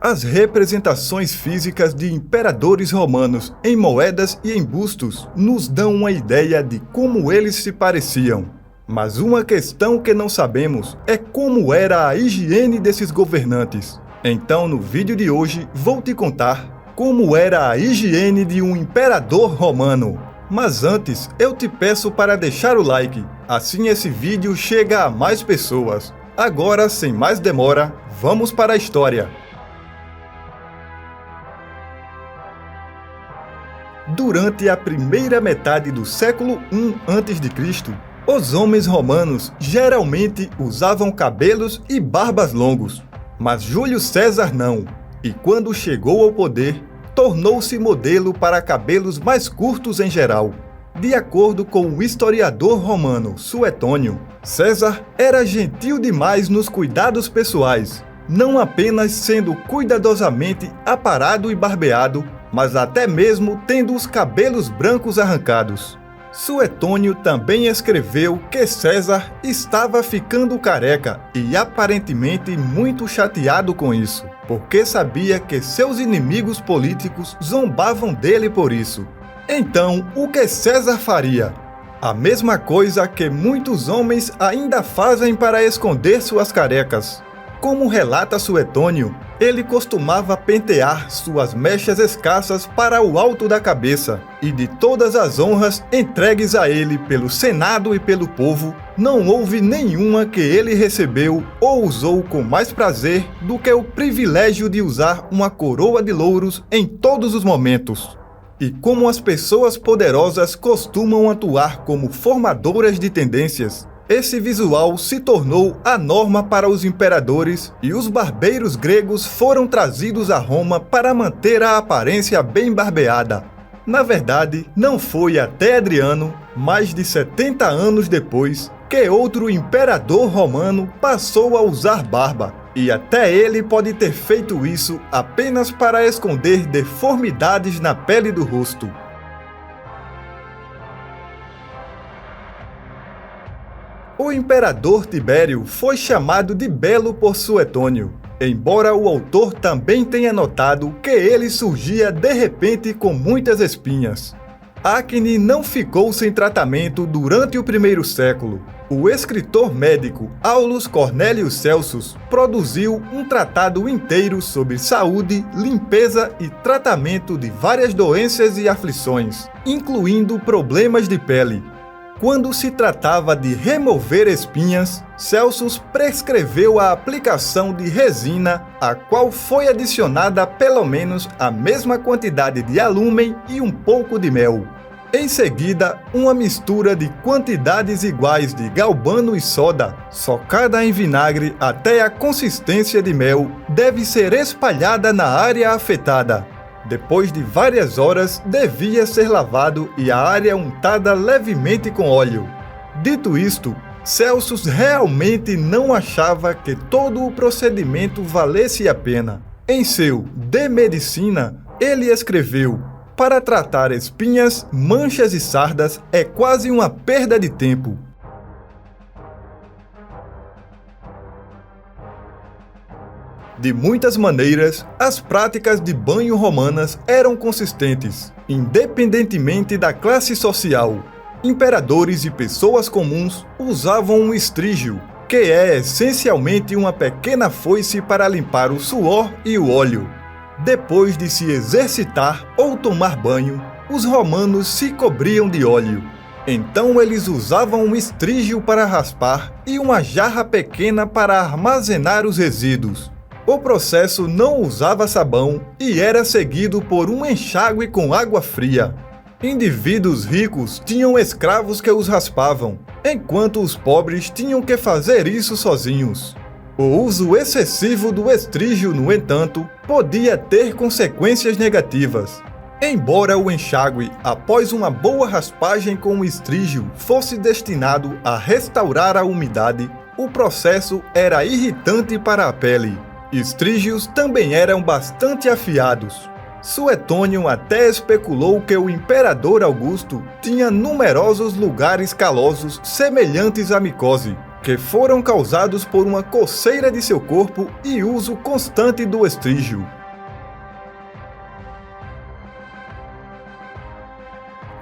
As representações físicas de imperadores romanos em moedas e em bustos nos dão uma ideia de como eles se pareciam. Mas uma questão que não sabemos é como era a higiene desses governantes. Então, no vídeo de hoje, vou te contar como era a higiene de um imperador romano. Mas antes, eu te peço para deixar o like, assim esse vídeo chega a mais pessoas. Agora, sem mais demora, vamos para a história. Durante a primeira metade do século I a.C., os homens romanos geralmente usavam cabelos e barbas longos, mas Júlio César não, e quando chegou ao poder, tornou-se modelo para cabelos mais curtos em geral. De acordo com o historiador romano Suetônio, César era gentil demais nos cuidados pessoais, não apenas sendo cuidadosamente aparado e barbeado, mas até mesmo tendo os cabelos brancos arrancados. Suetônio também escreveu que César estava ficando careca e aparentemente muito chateado com isso, porque sabia que seus inimigos políticos zombavam dele por isso. Então, o que César faria? A mesma coisa que muitos homens ainda fazem para esconder suas carecas. Como relata Suetônio, ele costumava pentear suas mechas escassas para o alto da cabeça, e de todas as honras entregues a ele pelo Senado e pelo povo, não houve nenhuma que ele recebeu ou usou com mais prazer do que o privilégio de usar uma coroa de louros em todos os momentos. E como as pessoas poderosas costumam atuar como formadoras de tendências, esse visual se tornou a norma para os imperadores e os barbeiros gregos foram trazidos a Roma para manter a aparência bem barbeada. Na verdade, não foi até Adriano, mais de 70 anos depois, que outro imperador romano passou a usar barba. E até ele pode ter feito isso apenas para esconder deformidades na pele do rosto. O imperador Tibério foi chamado de belo por Suetônio, embora o autor também tenha notado que ele surgia de repente com muitas espinhas. Acne não ficou sem tratamento durante o primeiro século. O escritor médico Aulus Cornelius Celsus produziu um tratado inteiro sobre saúde, limpeza e tratamento de várias doenças e aflições, incluindo problemas de pele. Quando se tratava de remover espinhas, Celsus prescreveu a aplicação de resina, a qual foi adicionada pelo menos a mesma quantidade de alúmen e um pouco de mel. Em seguida, uma mistura de quantidades iguais de galbano e soda, socada em vinagre até a consistência de mel, deve ser espalhada na área afetada. Depois de várias horas, devia ser lavado e a área untada levemente com óleo. Dito isto, Celsus realmente não achava que todo o procedimento valesse a pena. Em seu De Medicina, ele escreveu: para tratar espinhas, manchas e sardas é quase uma perda de tempo. De muitas maneiras, as práticas de banho romanas eram consistentes, independentemente da classe social. Imperadores e pessoas comuns usavam um estrígio, que é essencialmente uma pequena foice para limpar o suor e o óleo. Depois de se exercitar ou tomar banho, os romanos se cobriam de óleo. Então eles usavam um estrígio para raspar e uma jarra pequena para armazenar os resíduos. O processo não usava sabão e era seguido por um enxágue com água fria. Indivíduos ricos tinham escravos que os raspavam, enquanto os pobres tinham que fazer isso sozinhos. O uso excessivo do estrígio, no entanto, podia ter consequências negativas. Embora o enxágue, após uma boa raspagem com o estrígio, fosse destinado a restaurar a umidade, o processo era irritante para a pele. Estrígios também eram bastante afiados. Suetônio até especulou que o imperador Augusto tinha numerosos lugares calosos semelhantes à micose, que foram causados por uma coceira de seu corpo e uso constante do estrígio.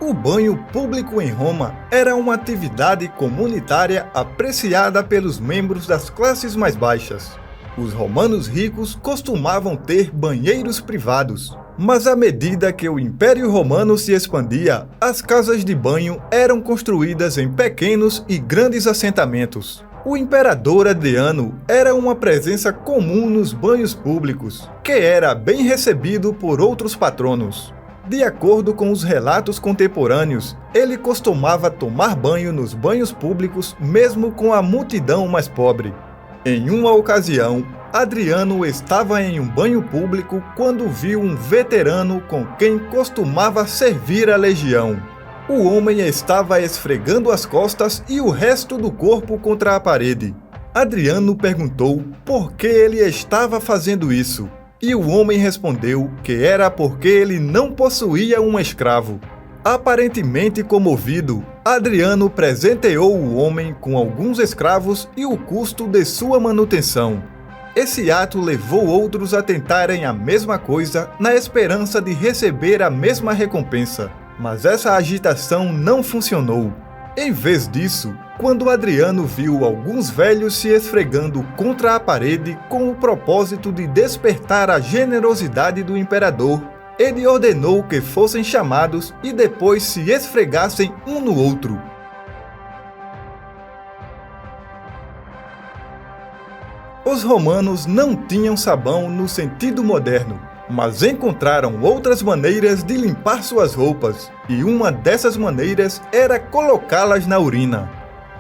O banho público em Roma era uma atividade comunitária apreciada pelos membros das classes mais baixas. Os romanos ricos costumavam ter banheiros privados, mas à medida que o Império Romano se expandia, as casas de banho eram construídas em pequenos e grandes assentamentos. O imperador Adriano era uma presença comum nos banhos públicos, que era bem recebido por outros patronos. De acordo com os relatos contemporâneos, ele costumava tomar banho nos banhos públicos mesmo com a multidão mais pobre. Em uma ocasião, Adriano estava em um banho público quando viu um veterano com quem costumava servir a legião. O homem estava esfregando as costas e o resto do corpo contra a parede. Adriano perguntou por que ele estava fazendo isso. E o homem respondeu que era porque ele não possuía um escravo. Aparentemente comovido, Adriano presenteou o homem com alguns escravos e o custo de sua manutenção. Esse ato levou outros a tentarem a mesma coisa na esperança de receber a mesma recompensa, mas essa agitação não funcionou. Em vez disso, quando Adriano viu alguns velhos se esfregando contra a parede com o propósito de despertar a generosidade do imperador, ele ordenou que fossem chamados e depois se esfregassem um no outro. Os romanos não tinham sabão no sentido moderno, mas encontraram outras maneiras de limpar suas roupas, e uma dessas maneiras era colocá-las na urina.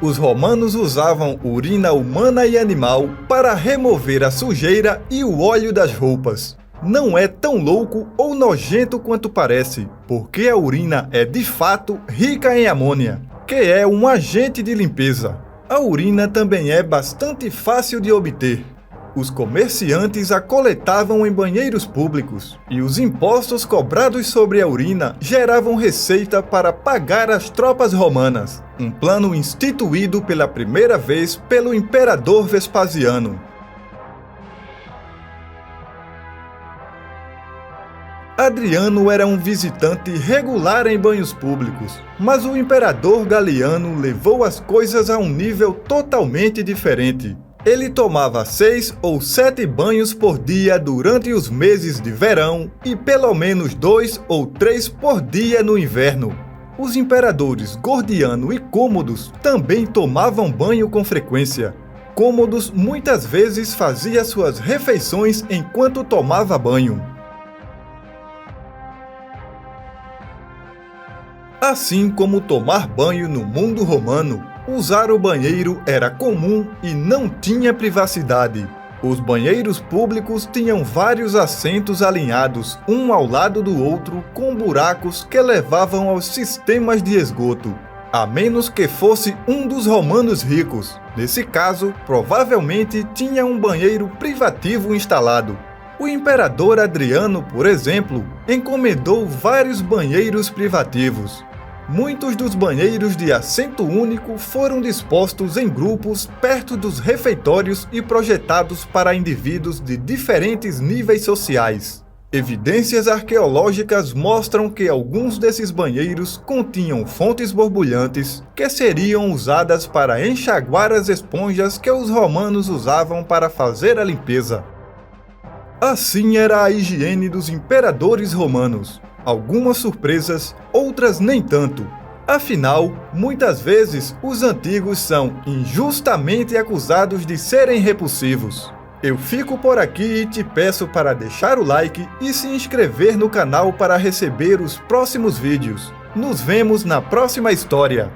Os romanos usavam urina humana e animal para remover a sujeira e o óleo das roupas. Não é tão louco ou nojento quanto parece, porque a urina é de fato rica em amônia, que é um agente de limpeza. A urina também é bastante fácil de obter. Os comerciantes a coletavam em banheiros públicos, e os impostos cobrados sobre a urina geravam receita para pagar as tropas romanas, um plano instituído pela primeira vez pelo imperador Vespasiano. Adriano era um visitante regular em banhos públicos, mas o imperador Galiano levou as coisas a um nível totalmente diferente. Ele tomava 6 ou 7 banhos por dia durante os meses de verão e pelo menos 2 ou 3 por dia no inverno. Os imperadores Gordiano e Cômodos também tomavam banho com frequência. Cômodos muitas vezes fazia suas refeições enquanto tomava banho. Assim como tomar banho no mundo romano, usar o banheiro era comum e não tinha privacidade. Os banheiros públicos tinham vários assentos alinhados, um ao lado do outro, com buracos que levavam aos sistemas de esgoto. A menos que fosse um dos romanos ricos. Nesse caso, provavelmente tinha um banheiro privativo instalado. O imperador Adriano, por exemplo, encomendou vários banheiros privativos. Muitos dos banheiros de assento único foram dispostos em grupos perto dos refeitórios e projetados para indivíduos de diferentes níveis sociais. Evidências arqueológicas mostram que alguns desses banheiros continham fontes borbulhantes que seriam usadas para enxaguar as esponjas que os romanos usavam para fazer a limpeza. Assim era a higiene dos imperadores romanos. Algumas surpresas, outras nem tanto. Afinal, muitas vezes, os antigos são injustamente acusados de serem repulsivos. Eu fico por aqui e te peço para deixar o like e se inscrever no canal para receber os próximos vídeos. Nos vemos na próxima história.